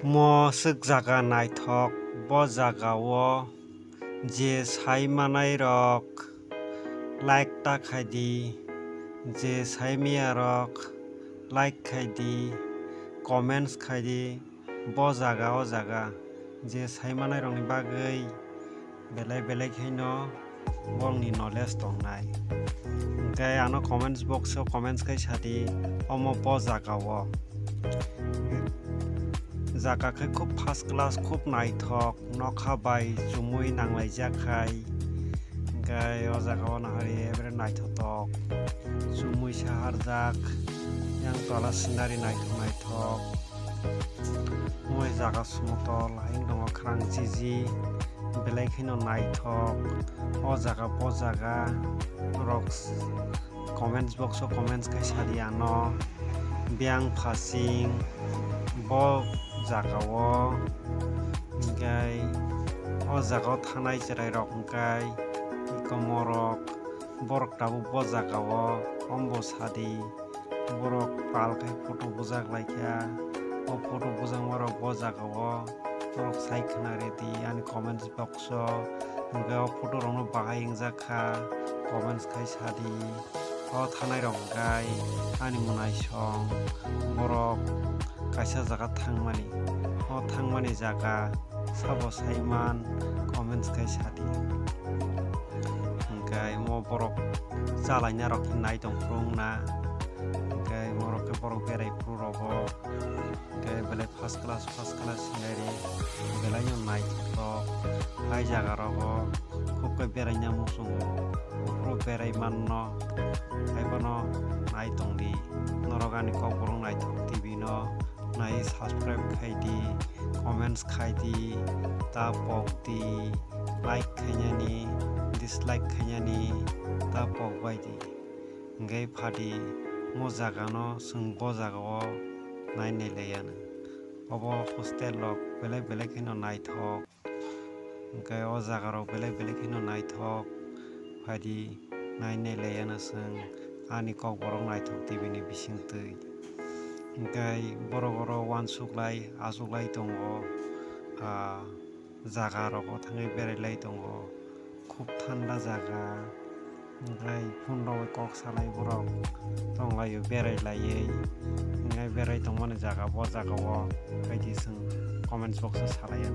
Mo sik jaga naithok bo jagao je saimanai rok like ta khaidi je saimia rok like khaidi comments khaidi bo jaga o jaga je saimanai rok ni bagui belai khaino bolni knowledge tongnai hingkhe ano comments box o comments khai sadi omo bo jagao jaga khe khub first class khub naithok nokha bai chumui nanglaijak khai hingkhe o jagao nahari ebere naithotok chumui saharjak yang tola scenery naithok moi jaga sumotol haing dongo khrang jiji belai khaino naithok o jaga bo jaga rok comments box o comments khai sadi ano byang phasing bo jagao hingkhe o jagao thanai cherai rok hingkhe ikomorok borok tabuk bo jagao ombo sadi borok pal khai photo bujak laikha o photo bujangma rok bo jagao borok saikha ready ani comments box o hingkhe o photo rok no bahai wngjakha comments khai sadi o thanai rok hingkhe ani menai song borok kaisa jaga thangmani o thangmani jaga sabo saiman comments khai sadi hingkhe mo borok chalaina rok nai tongprungna hingkhe morok khe borok berai puru rogo hingkhe belai first class scenery belai no naithotok hai jaga rogo khub khe beraina muchungo ufuru berai manno haibono naitongdi norok ani KOkBOROK naithok TV no nai subscribe khaidi comments khaidi ta pokdi like khainani dislike khainani ta pokbaidi hingkhe phadi mo jaga no chwng bo jagao nainai laiyana obo hostel rok belai khaino naithok hingkhe o jaga rok belai khaino naithok phadi nainai laiyana chwng ani KOkBOROK naithok TV ni bisingtwi hingkhe borok rok uansuklai achuklai tongo jaga rogo thangui berailai tongo khub thanda jaga hingkhe phone rok bai kok salai borok tonglaio berailaiui hingkhe berai tongmani jaga bo jagao baidi chwng comments box o salaiya.